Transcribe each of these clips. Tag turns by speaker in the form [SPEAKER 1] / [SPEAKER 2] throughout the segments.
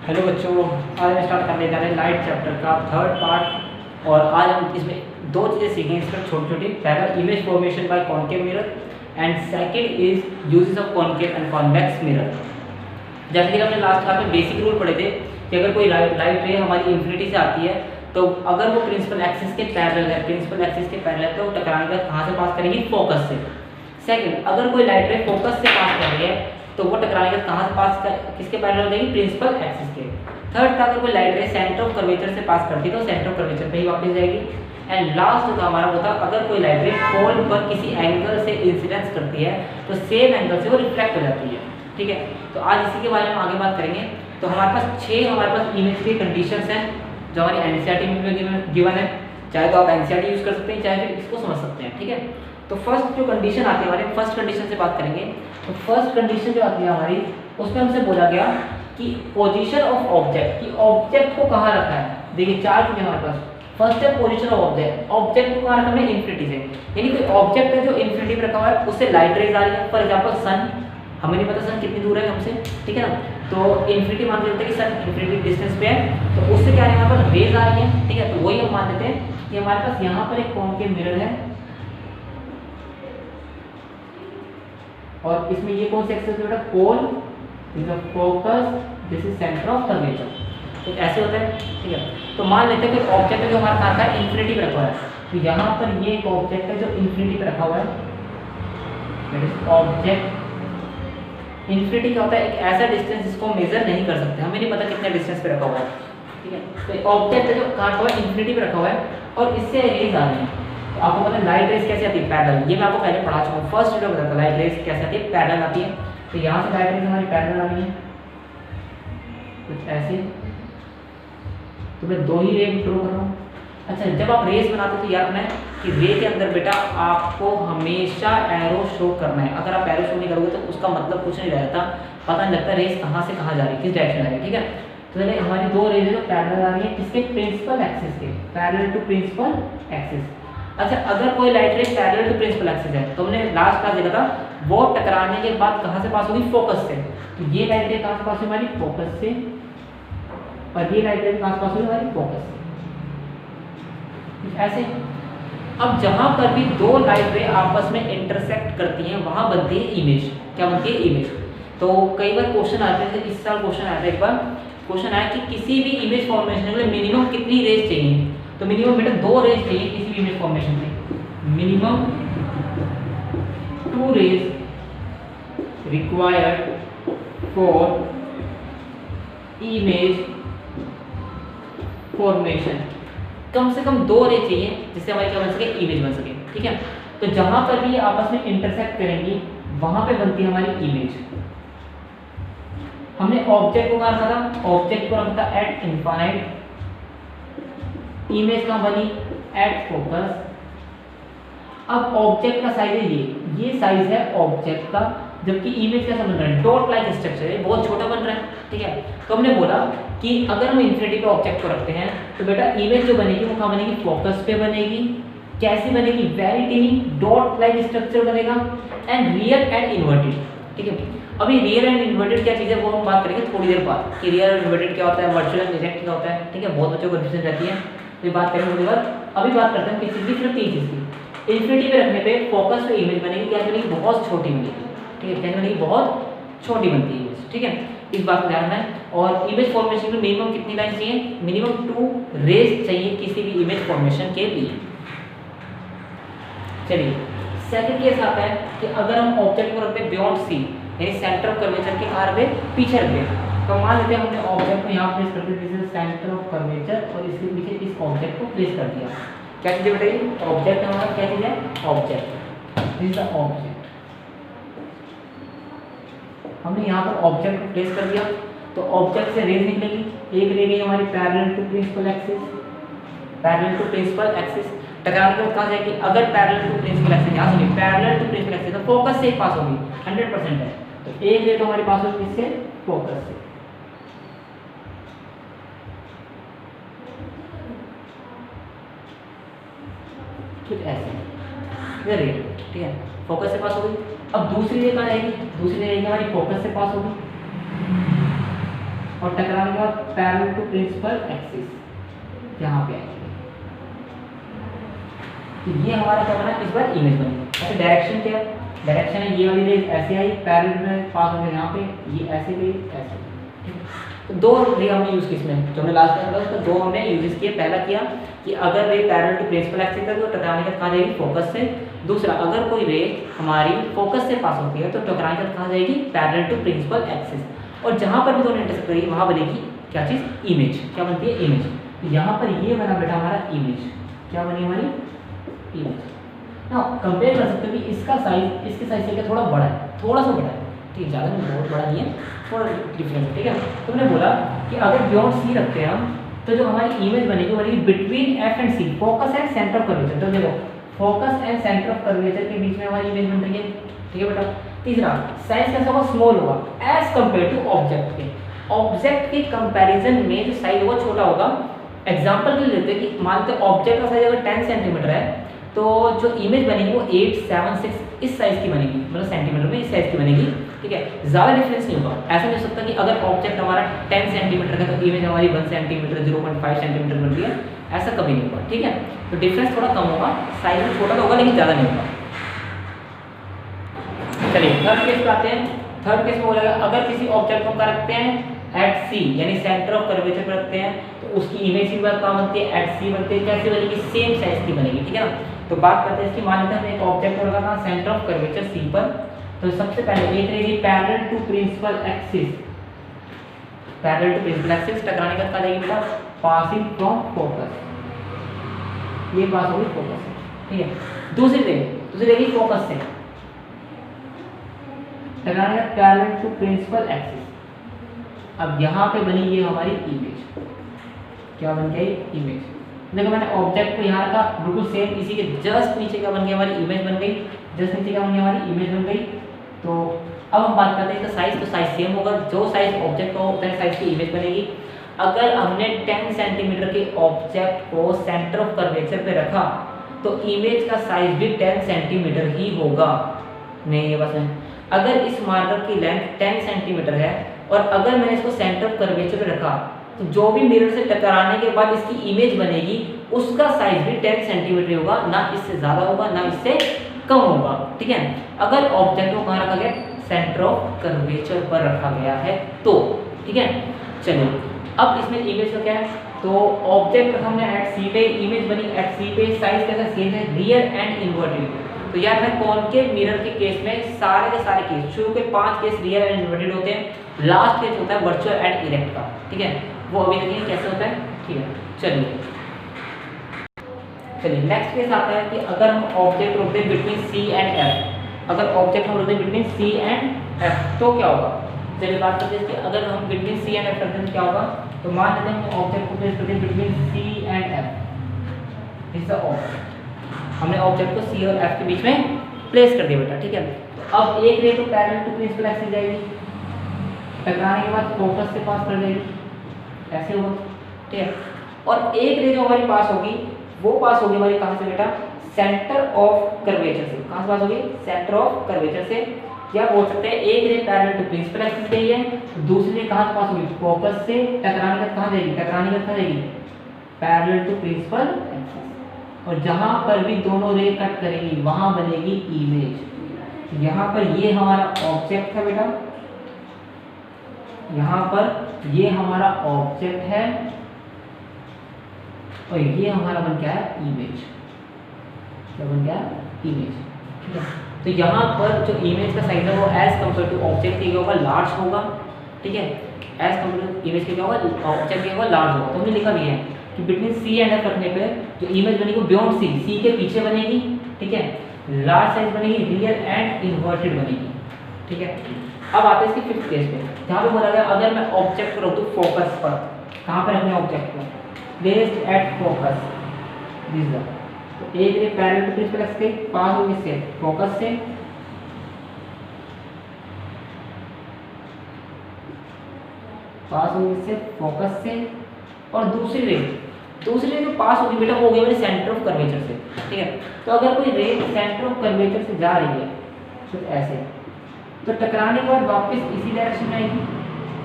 [SPEAKER 1] Hello बच्चों, आज हम स्टार्ट करने जा रहे हैं लाइट चैप्टर का थर्ड पार्ट। और आज हम इसमें दो चीज़ें सीखेंगे इसमें छोटी छोटी। पहला image formation by concave mirror and second is uses of concave and convex mirror. जैसे कि हमने लास्ट क्लास में बेसिक रूल पढ़े थे कि अगर कोई लाइट रे हमारी इन्फिनिटी से आती है तो अगर वो प्रिंसिपल एक्सिस के पैरेलल है, प्रिंसिपल एक्सिस के पैरेलल तो टकराने के बाद कहाँ से पास करेंगी? फोकस से। सेकंड, अगर कोई लाइट रे फोकस से पास कर रही है तो वो टकराने के बाद कहाँ से पास कर, किसके पैरेलल देगी? प्रिंसिपल एक्सिस के। थर्ड था, अगर कोई लाइट रे सेंटर ऑफ कर्वेचर से पास करती है तो सेंटर ऑफ कर्वेचर पे ही वापस जाएगी। एंड लास्ट था हमारा वो था, अगर कोई लाइट रे पोल पर किसी एंगल से इंसिडेंस करती है तो सेम एंगल से वो रिफ्लेक्ट हो जाती है। ठीक है, तो आज इसी के बारे में आगे बात करेंगे। तो हमारे पास हमारे पास इमेज की कंडीशंस हैं जो हमारी एनसीईआरटी में गिवन है। चाहे तो आप एनसीईआरटी यूज कर सकते हैं, चाहे फिर इसको समझ सकते हैं। ठीक है, तो फर्स्ट जो कंडीशन आती है हमारे, फर्स्ट कंडीशन से बात करेंगे। तो फर्स्ट कंडीशन जो आती है हमारी, उसमें हमसे बोला गया कि पोजीशन ऑफ ऑब्जेक्ट, कि ऑब्जेक्ट को कहाँ रखा है। देखिए चार चीजें हमारे पास। फर्स्ट है पोजीशन ऑफ ऑब्जेक्ट, ऑब्जेक्ट को कहाँ रखा है? इन्फिनिटी से। यानी कोई ऑब्जेक्ट है जो इन्फिनिटी पे रखा हुआ है, उससे लाइट रेज आ रही है। फॉर एग्जाम्पल सन, हमें नहीं पता सन कितनी दूर है हमसे, ठीक है ना, तो इन्फिनिटी मान लेते हैं कि सन इन्फिनिटी डिस्टेंस पे है, तो उससे क्या है हमारे पास रेज आ रही है। ठीक है, तो वही हम मान लेते हैं कि हमारे पास यहाँ पर एक कॉन्केव मिरर है और इसमें ये कौन सी एक्सिस है? Pole is a focus, this is centre of curvature. तो ऐसे होता है। ठीक है, तो मान लेते हैं कि ऑब्जेक्ट है जो हमारा कहाँ का है? इन्फिनिटी पे रखा हुआ है। तो यहाँ पर ये एक ऑब्जेक्ट है जो इन्फिनिटी पे रखा हुआ है। That is object. इन्फिनिटी क्या होता है? एक ऐसा डिस्टेंस जिसको हम मेजर नहीं कर सकते, हमें नहीं पता कितने डिस्टेंस पे रखा हुआ है। ठीक है, तो ऑब्जेक्ट है जो कहाँ हुआ है? इन्फिनिटी पे रखा हुआ है और इससे रेज आ रही है। तो आपको पता है लाइट रेज कैसे आती है? पैरेलल। ये मैं आपको पहले पढ़ा चुका हूँ, फर्स्ट वीडियो बताया था लाइट रेज कैसे आती है? पैरेलल आती है। तो यहाँ से लाइट रेज हमारी पैरेलल आ रही है कुछ ऐसे। तो मैं दो ही रे ड्रॉ कर रहा हूँ। अच्छा, जब आप रेस बनाते हो तो याद रखना है कि रे के अंदर बेटा आपको हमेशा एरो शो करना है। अगर आप एरो शो नहीं करोगे तो उसका मतलब कुछ नहीं रहता, पता नहीं लगता रेस कहाँ से कहाँ जा रही है, किस डायरेक्शन जा रही है। ठीक है, तो चलिए हमारी दो रेज जो पैरेलल आ रही है किसके? प्रिंसिपल एक्सिस के, पैरेलल टू प्रिंसिपल एक्सिस। अच्छा, अगर कोई light ray parallel to principal axis है तो हमने लास्ट क्लास देखा था वो टकराने के बाद कहाँ से पास होगी? फोकस से। तो ये लाइट रे कहाँ से पास होगी? हमारी फोकस से। और ये लाइट रे कहाँ से पास होगी? हमारी फोकस से। ऐसे। अब जहां पर भी दो लाइट रे आपस में इंटरसेक्ट करती हैं वहां बनती है इमेज। क्या बनती है? इमेज। तो कई बार क्वेश्चन आते हैं, इस साल क्वेश्चन आया था, एक बार क्वेश्चन आया कि किसी भी इमेज फॉर्मेशन के लिए मिनिमम कितनी रेज चाहिए? तो मिनिमम बेटा दो रेज चाहिए किसी भी इमेज फॉर्मेशन में। Minimum 2 rays required for image formation. कम से कम 2 रे चाहिए जिससे हमारी क्या बन सके? इमेज बन सके। ठीक है, तो जहां पर भी आपस में इंटरसेक्ट करेंगी वहां पे बनती है हमारी इमेज। हमने ऑब्जेक्ट को कहा रखा था? ऑब्जेक्ट को रखा था एट इनफाइनाइट। इमेज कहां बनी? At focus. अब ऑब्जेक्ट का साइज है ये साइज है ऑब्जेक्ट का, जबकि इमेज कैसा बन रहा है? डॉट लाइक स्ट्रक्चर है, बहुत छोटा बन रहा है। ठीक है, तो हमने बोला कि अगर हम इन्फिनिटी पे ऑब्जेक्ट को रखते हैं तो बेटा इमेज जो बनेगी वो कहाँ बनेगी? फोकस पे बनेगी। कैसी बनेगी? वेरी टिनी डॉट लाइक स्ट्रक्चर बनेगा एंड रियल एंड इन्वर्टेड। ठीक है, अभी रियल एंड इन्वर्टेड क्या चीज़ है वो हम बात करेंगे थोड़ी देर बाद कि रियल एंड इन्वर्टेड क्या होता है, वर्चुअल एंड डायरेक्ट क्या होता है। ठीक है, बहुत बच्चों को कंफ्यूजन रहती है, तो ये बात करेंगे थोड़ी देर बाद। अभी बात करते हैं किस चीज़ की? सिर्फ 3 चीज़ की। इन्फिनिटी पे रखने पे फोकस पे इमेज बनेगी, क्या बनेगी? बहुत छोटी बनेगी। ठीक है, क्या बनेगी? बहुत छोटी बनती है इमेज। ठीक है, इस बात को ध्यान रखना है। और इमेज फॉर्मेशन में मिनिमम कितनी लाइन चाहिए? मिनिमम 2 रेज चाहिए किसी भी इमेज फॉर्मेशन के लिए। चलिए, सेकंड केस आता है कि अगर हम ऑब्जेक्ट को रखते हैं बियॉन्ड सी, यानी सेंटर ऑफ कर्वेचर के कहाँ पे? पीछे रखते हैं। तो मान लेते हैं हमने ऑब्जेक्ट को यहाँ प्लेस कर दिया, this is centre of curvature, और इसके पीछे इस ऑब्जेक्ट को प्लेस कर दिया। क्या चीज़ बताइए? ऑब्जेक्ट हमारा क्या चीज़ है? Object. This is the object. हमने यहाँ पर ऑब्जेक्ट को प्लेस कर दिया तो ऑब्जेक्ट से रेज निकलेगी। एक रे गई हमारी parallel to principal axis, parallel to principal axis. टकराने के बाद कहाँ जाएगी? अगर पैरेलल टू प्रिंसिपल एक्सिस, यहाँ सुनिए, पैरेलल टू प्रिंसिपल एक्सिस तो फोकस से ही पास होगी, 100% है। तो एक रे तो हमारी पास होगी किससे? फोकस से। कुछ ऐसे रे। ठीक है, फोकस से पास हो गई। अब दूसरी रे कहाँ जाएगी? दूसरी रे हमारी फोकस से पास होगी। और टकराने के बाद पैरेलल टू प्रिंसिपल एक्सिस यहाँ पे आएंगे। तो ये हमारा क्या बना, इस बार इमेज बनी। अच्छा डायरेक्शन क्या है, डायरेक्शन है ये वाली रेज ऐसे आई पैरेलल में पास होकर यहाँ पे, ये ऐसे गई ऐसे। तो दो रे हमने यूज की इसमें, जो हमने लास्ट में बताया उसका दो हमने यूज किए। पहला किया कि अगर ray parallel to principal axis है तो टकराने के कहाँ जाएगी, फोकस से। दूसरा, अगर कोई रे हमारी फोकस से पास होती है तो टकराने के कहाँ जाएगी, पैरेलल टू प्रिंसिपल एक्सिस। और जहाँ पर भी दोनों इंटरसेक्ट करेगी वहाँ बनेगी क्या चीज़, इमेज। क्या बनती है, इमेज। तो यहाँ पर ये बना बेटा हमारा इमेज। क्या बनी हमारी, इमेज। ना कंपेयर कर सकते हो कि इसका साइज इसके साइज से क्या थोड़ा बड़ा है, थोड़ा सा बड़ा है, ठीक है, ज़्यादा नहीं, बहुत बड़ा नहीं है, थोड़ा डिफरेंस है, ठीक है। तो मैंने बोला कि अगर बियॉन्ड सी रखते हैं हम तो जो हमारी इमेज बनेगी बनेगी between F and C, focus and centre of curvature. तो देखो focus and centre of curvature के बीच में हमारी इमेज बन रही है, ठीक है बेटा। तीसरा, साइज कैसा होगा, स्मॉल होगा एज कंपेयर टू ऑब्जेक्ट के। ऑब्जेक्ट के कंपैरिजन में जो साइज होगा छोटा होगा। एग्जांपल के लिए लेते हैं कि मान लेते ऑब्जेक्ट का साइज अगर 10 सेंटीमीटर है तो जो इमेज बनेगी वो 876 इस साइज की बनेगी, मतलब सेंटीमीटर में इस साइज की बनेगी, ठीक है। ज़्यादा डिफरेंस नहीं होगा। ऐसा नहीं हो सकता कि अगर ऑब्जेक्ट हमारा 10 सेंटीमीटर का तो इमेज हमारी 1 सेंटीमीटर 0.5 सेंटीमीटर बन रही है, ऐसा कभी नहीं होगा, ठीक है। तो डिफरेंस थोड़ा कम होगा, साइज में छोटा तो होगा लेकिन ज़्यादा नहीं होगा। चलिए थर्ड केस पे आते हैं। थर्ड केस में बोलेगा अगर किसी ऑब्जेक्ट को क्या रखते हैं, एट सी यानी सेंटर ऑफ कर्वेचर पे रखते हैं तो उसकी इमेज की बात कहाँ बनती है, एट सी बनती है। कैसे बनेगी, सेम साइज की बनेगी, ठीक है ना। तो बात करते हैं इसकी। मान लेते हैं हमने एक ऑब्जेक्ट को रखा था सेंटर ऑफ कर्वेचर सी पर, तो सबसे पहले एक रहेगी parallel to principal axis. Parallel to principal axis टकराने के बाद क्या जाएगी बेटा, पासिंग फ्रॉम फोकस, ये पास होगी फोकस से, ठीक है। दूसरी रहेगी फोकस से टकराने का पैरेलल टू प्रिंसिपल एक्सिस। अब यहाँ पे बनी ये हमारी इमेज। क्या बन गई, इमेज। देखो मैंने ऑब्जेक्ट को यहाँ रखा, बिल्कुल सेम इसी के जस्ट नीचे क्या बन गई, हमारी इमेज बन गई। जस्ट नीचे क्या बन गई, हमारी इमेज बन गई। तो अब हम बात करते हैं इसका साइज। तो साइज सेम होगा, जो साइज ऑब्जेक्ट का होता है साइज की इमेज बनेगी। अगर हमने 10 सेंटीमीटर के ऑब्जेक्ट को सेंटर ऑफ कर्वेचर पे रखा तो इमेज का साइज भी 10 सेंटीमीटर ही होगा। नहीं, ये बस है। अगर इस मार्कर की लेंथ 10 सेंटीमीटर है और अगर मैंने इसको सेंटर ऑफ कर्वेचर पे रखा तो जो भी मिरर से टकराने के बाद इसकी इमेज बनेगी उसका साइज भी 10 सेंटीमीटर होगा, ना इससे ज़्यादा होगा ना इससे कम होगा, ठीक है। अगर ऑब्जेक्ट को कहाँ रखा गया, सेंटर ऑफ कर्वेचर पर रखा गया है तो, ठीक है। चलिए अब इसमें इमेज का क्या है, तो ऑब्जेक्ट हमने एट सी पे, इमेज बनी एट सी पे, साइज कैसा सेम है, रियल एंड इन्वर्टेड। तो यार मैं कॉनकेव मिरर के केस में सारे के सारे केस, शुरू के 5 केस रियल एंड इन्वर्टेड होते हैं, लास्ट केस होता है वर्चुअल एंड इरेक्ट का, ठीक है। वो अभी देखेंगे कैसे होता है, ठीक है। चलिए नेक्स्ट केस आता है कि अगर हम ऑब्जेक्ट रखते हैं बिटवीन सी एंड एफ। अगर ऑब्जेक्ट हम रखते हैं बिटवीन सी एंड एफ तो क्या होगा। चलिए बात करते हैं कि अगर हम बिटवीन सी एंड एफ रखते हैं तो क्या होगा। तो मान लेते हैं हम ऑब्जेक्ट को प्लेस करते हैं between C and F. Is the object, हमने ऑब्जेक्ट को सी और एफ के बीच में प्लेस कर दिया बेटा, ठीक है। तो अब एक रे तो पैरेलल टू प्रिंसिपल एक्सिस जाएगी, टकराने के बाद फोकस से पास कर जाएगी, ऐसे होगा, ठीक है। और एक रे जो हमारी पास होगी वो पास होगी हमारी कहाँ से बेटा, सेंटर ऑफ कर्वेचर से। कहाँ से पास होगी, सेंटर ऑफ कर्वेचर से। क्या बोल सकते हैं, एक ray parallel to principal axis गई है, दूसरी रे कहाँ से पास होगी, फोकस से। टकराने का कहाँ जाएगी, टकराने का कहाँ जाएगी, पैरेलल टू प्रिंसिपल एक्सिस। और जहाँ पर भी दोनों रे कट करेंगी वहाँ बनेगी इमेज। यहाँ पर ये हमारा ऑब्जेक्ट है बेटा, यहाँ पर ये हमारा ऑब्जेक्ट है और ये हमारा बन गया है इमेज। क्या बन गया, इमेज, ठीक है। तो यहाँ पर जो इमेज का साइज है वो एज कम्पेयर टू ऑब्जेक्ट के क्या होगा, लार्ज होगा, ठीक है। एज कम्पेयर टू इमेज के क्या होगा, ऑब्जेक्ट के होगा लार्ज होगा। तो हमने लिखा भी है कि बिटवीन सी एंड एफ रखने पे जो इमेज बनेगी वो बियॉन्ड सी के पीछे बनेगी, ठीक है। लार्ज साइज बनेगी, रियल एंड इन्वर्टेड बनेगी, ठीक है। अब आते हैं इसके फिफ्थ केस पे, जहाँ पे बोला गया अगर मैं ऑब्जेक्ट को रख दूँ फोकस पर। कहाँ पर रखने ऑब्जेक्ट को, placed at focus, this the. तो एक ray parallel to principal axis के पास होगी से फोकस से, पास होगी इससे फोकस से। और दूसरी रे जो पास होगी बेटा वो होगी मेरे सेंटर ऑफ कर्वेचर से, ठीक है। तो अगर कोई रे सेंटर ऑफ कर्वेचर से जा रही है तो ऐसे, तो टकराने के बाद वापस इसी डायरेक्शन में आएगी,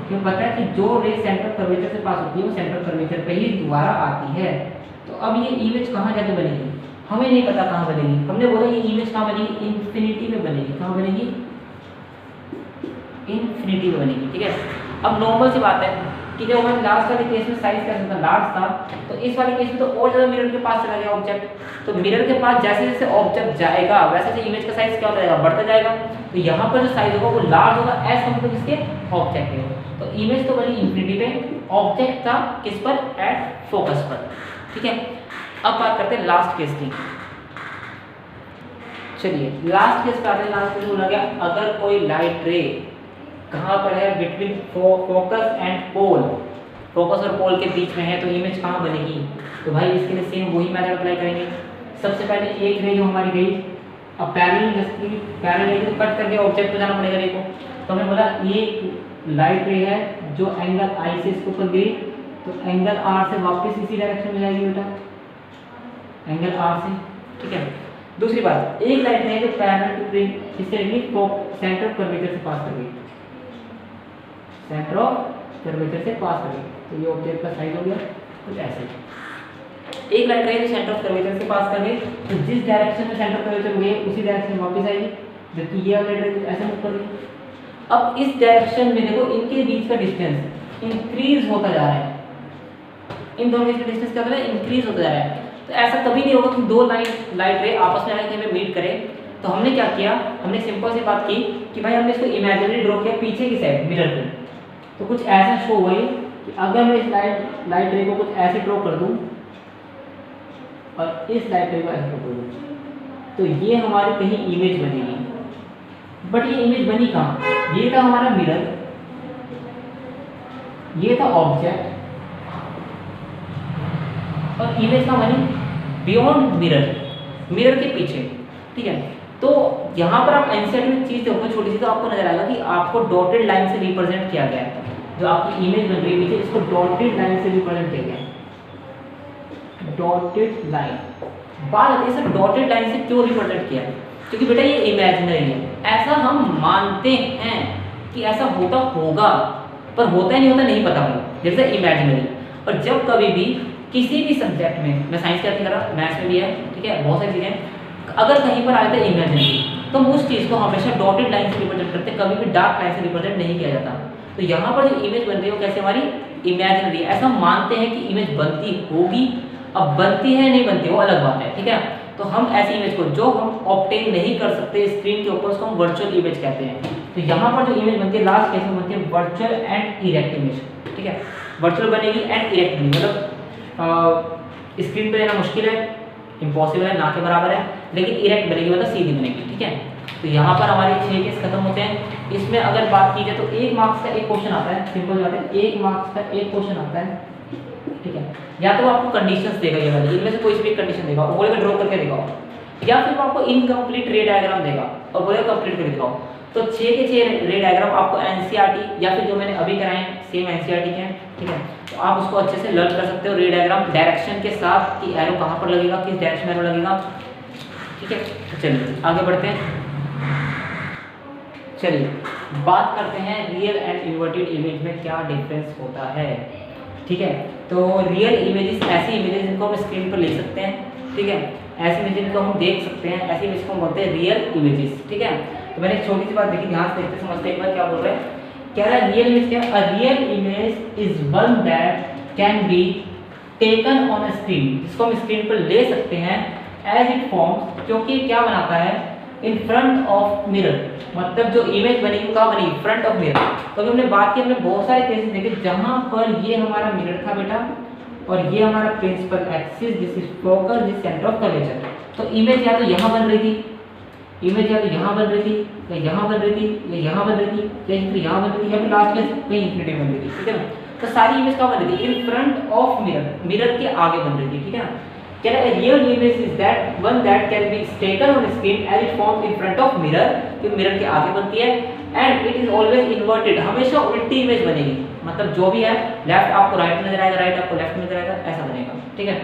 [SPEAKER 1] क्यों पता है कि जो रे सेंटर कर्वेचर से पास होती है वो सेंटर कर्वेचर पे ही दोबारा आती है। तो अब ये इमेज कहाँ जाके बनेगी, हमें नहीं पता कहाँ बनेगी। हमने बोला ये इमेज कहाँ बनेगी, इन्फिनिटी में बनेगी। कहाँ बनेगी, इन्फिनिटी में बनेगी। ठीक है, अब नॉर्मल सी बात है कि जब हमारे लास्ट वाले केस में साइज कैसा था, लार्ज था, तो इस वाले केस में तो और ज़्यादा मिरर के पास चला गया ऑब्जेक्ट। तो मिरर के पास जैसे जैसे ऑब्जेक्ट जाएगा वैसे वैसे इमेज का साइज क्या होता जाएगा, बढ़ता जाएगा। तो यहाँ पर जो साइज होगा वो लार्ज होगा एज कम्पेयर टू किसके, ऑब्जेक्ट के। तो इमेज तो बनी इन्फिनिटी पे, ऑब्जेक्ट था किस पर, एट फोकस पर। ठीक है, अब बात करते हैं लास्ट केस की। चलिए लास्ट केस पे आते हैं। लास्ट केस बोला गया अगर कोई लाइट रे कहाँ पर है, between focus and pole, focus और पोल के बीच में है, तो इमेज कहाँ बनेगी। तो भाई इसके लिए सेम वही मेथड अप्लाई करेंगे। सबसे पहले एक रे जो हमारी गई, अब पैरेलल तो कट करके ऑब्जेक्ट पे जाना पड़ेगा रे को। तो हमने बोला एक लाइट रे है जो एंगल आई से इसके ऊपर गिरी, तो एंगल आर से वापस इसी डायरेक्शन में जाएगी बेटा, एंगल आर से। ठीक है, दूसरी बात, एक लाइट रे जो पैरेलल टू रे इससे सेंटर ऑफ कर्वेचर से पास कर गई, सेंटर ऑफ कर्वेचर से पास कर गई। तो ये ऑब्जेक्ट का साइज हो गया कुछ ऐसे। एक लाइट रे जो सेंटर ऑफ कर्वेचर से पास कर गई, तो जिस डायरेक्शन में सेंटर ऑफ कर्वेचर गई उसी डायरेक्शन में वापस आएगी, जबकि ये लाइट रे ऐसे मूव कर गई। अब इस डायरेक्शन में देखो इनके बीच का डिस्टेंस इंक्रीज होता जा रहा है, इन दोनों के बीच का डिस्टेंस क्या हो रहा है, इंक्रीज होता जा रहा है। तो ऐसा कभी नहीं होगा कि दो लाइट रे आपस में आके कहीं पे मीट करें। तो हमने क्या किया, हमने सिंपल सी बात की कि भाई हमने इसको इमेजिनरी ड्रॉ किया पीछे की साइड मिरर पे। तो कुछ ऐसा शो हुआ कि अगर मैं इस लाइट रे को कुछ ऐसे ड्रॉ कर दूं और इस लाइट रे को ऐसे ड्रॉ कर दूं, तो ये हमारी कहीं इमेज बनेगी। बट ये इमेज बनी कहाँ, ये था हमारा मिरर, ये था ऑब्जेक्ट, और इमेज कहाँ बनी, बियॉन्ड मिरर, मिरर के पीछे। ठीक है, तो यहाँ पर आप एनसीईआरटी में चीज देखोगे छोटी सी, तो आपको नजर आएगा कि आपको डॉटेड लाइन से रिप्रेजेंट किया गया है। जो आपकी इमेज बन रही है पीछे, इसको डॉटेड लाइन से रिप्रेजेंट किया गया है, डॉटेड लाइन। बात आती है सर डॉटेड लाइन से क्यों रिप्रेजेंट किया है, क्योंकि बेटा ये इमेजिनरी है, ऐसा हम मानते हैं कि ऐसा होता होगा, पर होता नहीं होता नहीं पता होगा, जैसे इमेजिनरी। और जब कभी भी किसी भी सब्जेक्ट में, मैं साइंस की बात नहीं कर रहा, मैथ्स में भी है, ठीक है, बहुत सारी चीज़ें, अगर कहीं पर आया था इमेजिनरी, तो हम उस चीज़ को हमेशा डॉटेड लाइन से रिप्रेजेंट करते हैं, कभी भी डार्क लाइन से रिप्रेजेंट नहीं किया जाता। तो यहाँ पर जो इमेज बन रही है वो कैसे हमारी इमेजिनरी है, ऐसा मानते हैं कि इमेज बनती होगी। अब बनती है नहीं बनती वो अलग बात है। ठीक है, तो हम ऐसी इमेज को जो हम ऑब्टेन नहीं कर सकते स्क्रीन के ऊपर, उसको हम वर्चुअल इमेज कहते हैं। तो यहाँ पर जो इमेज बनती है लास्ट केस में बनती है वर्चुअल एंड इरेक्ट इमेज। ठीक है, वर्चुअल बनेगी एंड इरेक्ट बनेगी, मतलब स्क्रीन पर लेना मुश्किल है, इम्पॉसिबल है, ना के बराबर है, लेकिन इरेक्ट बनेगी मतलब सीधी बनेगी। ठीक है, तो यहाँ पर हमारे 6 केस खत्म होते हैं। इसमें अगर बात की जाए तो 1 मार्क्स का एक क्वेश्चन आता है, सिंपल बात है, 1 मार्क्स का एक क्वेश्चन आता है। ठीक है, या तो आपको कंडीशंस देगा ये वाली, इनमें से कोई सी भी कंडीशन देगा और बोलेगा ड्रॉ करके दिखाओ, या फिर वो आपको इनकम्प्लीट रे डायग्राम देगा और बोलेगा कंप्लीट करके दिखाओ। तो 6 के 6 रे डायग्राम आपको एनसीईआरटी या फिर जो मैंने अभी कराए हैं सेम एनसीईआरटी के हैं। ठीक है, तो आप उसको अच्छे से लर्न कर सकते हो, रे डायग्राम डायरेक्शन के साथ कि एरो कहाँ पर लगेगा, किस डायरेक्शन में एरो लगेगा। ठीक है, तो चलिए आगे बढ़ते हैं। चलिए बात करते हैं रियल एंड इन्वर्टेड इमेज में क्या डिफरेंस होता है। ठीक है, तो रियल इमेजेस ऐसी इमेजेस जिनको हम स्क्रीन पर ले सकते हैं। ठीक है, ऐसी इमेजेस को हम देख सकते हैं, ऐसी इमेज को हम बोलते हैं रियल इमेजेस। ठीक है, तो मैंने एक छोटी सी बात देखी, ध्यान से देखते समझते एक बार क्या बोल रहे हैं। कह रहा है रियल इमेज क्या, a real image is one that can be taken on a screen, जिसको हम स्क्रीन पर ले सकते हैं एज इट फॉर्म्स, क्योंकि क्या बनाता है इन फ्रंट ऑफ मिरर, मतलब जो इमेज बनेगी कहाँ बनेगी, फ्रंट ऑफ मिरर। तो अभी हमने बात की, हमने बहुत सारे केसेस देखे जहां पर ये हमारा मिरर था बेटा और ये हमारा principal axis, this is focus, this centre of curvature. तो इमेज या तो यहाँ बन रही थी, इमेज या तो यहाँ बन रही थी, या यहाँ बन रही थी, या यहाँ बन रही थी, या फिर यहाँ बन रही थी, या फिर लास्ट में कहीं इन्फिनिटी बन रही थी। ठीक है ना, तो सारी इमेज कहाँ बन रही थी, इन फ्रंट ऑफ मिरर, मिरर के आगे बन रही थी। ठीक है ना, क्या है real image is that one that can be taken on screen as it forms in front of mirror, कि मिरर के आगे बनती है, and it is always inverted, हमेशा उल्टी इमेज बनेगी, मतलब जो भी है लेफ्ट आपको राइट नजर आएगा, राइट आपको लेफ्ट नजर आएगा, ऐसा बनेगा। ठीक है,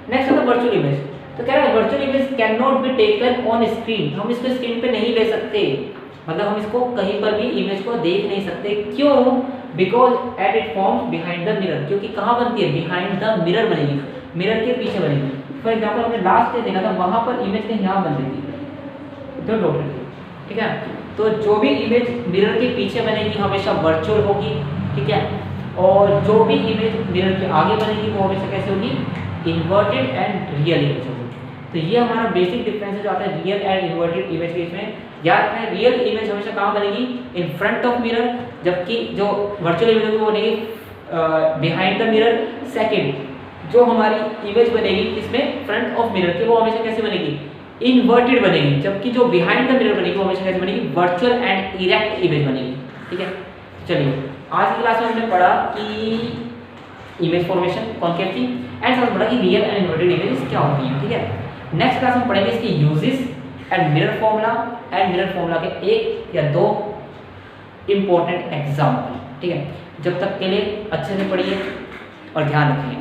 [SPEAKER 1] नेक्स्ट होता है वर्चुअल इमेज। तो कह रहा है virtual image can not be taken on screen, हम इसको स्क्रीन पे नहीं ले सकते, मतलब हम इसको कहीं पर भी इमेज को देख नहीं सकते। क्यों, because at it forms behind the mirror, क्योंकि कहाँ बनती है, बिहाइंड द मिरर बनेगी, मिरर के पीछे बनेगी। फॉर एग्जाम्पल हमने लास्ट डे देखा था, वहाँ पर इमेज कहीं यहाँ बन रही थी, तो डॉट रही थी, ठीक है। तो जो भी इमेज मिरर के पीछे बनेगी हमेशा वर्चुअल होगी, ठीक है, और जो भी इमेज मिरर के आगे बनेगी वो हमेशा कैसे होगी, इन्वर्टेड एंड रियल इमेज होगी। तो ये हमारा बेसिक डिफरेंस जो आता है रियल एंड इन्वर्टेड इमेज के इसमें। याद रखना, रियल इमेज हमेशा कहाँ बनेगी, इन फ्रंट ऑफ मिरर, जबकि जो वर्चुअल इमेज होगी वो बनेगी बिहाइंड द मिरर। सेकंड, जो हमारी इमेज बनेगी इसमें फ्रंट ऑफ मिरर की, वो हमेशा कैसे बनेगी, इन्वर्टेड बनेगी, जबकि जो बिहाइंड द मिरर बनेगी वो हमेशा कैसे बनेगी, वर्चुअल एंड इरेक्ट इमेज बनेगी, ठीक है। चलिए आज की क्लास में हमने पढ़ा कि इमेज फॉर्मेशन कॉन्केव की, एंड हमने पढ़ा कि रियल एंड इन्वर्टेड इमेजेस क्या होती हैं, ठीक है। नेक्स्ट क्लास में पढ़ेंगे इसके यूजेस एंड मिरर फॉर्मूला के एक या दो इंपॉर्टेंट एग्जाम्पल, ठीक है। जब तक के लिए अच्छे से पढ़िए और ध्यान रखिए।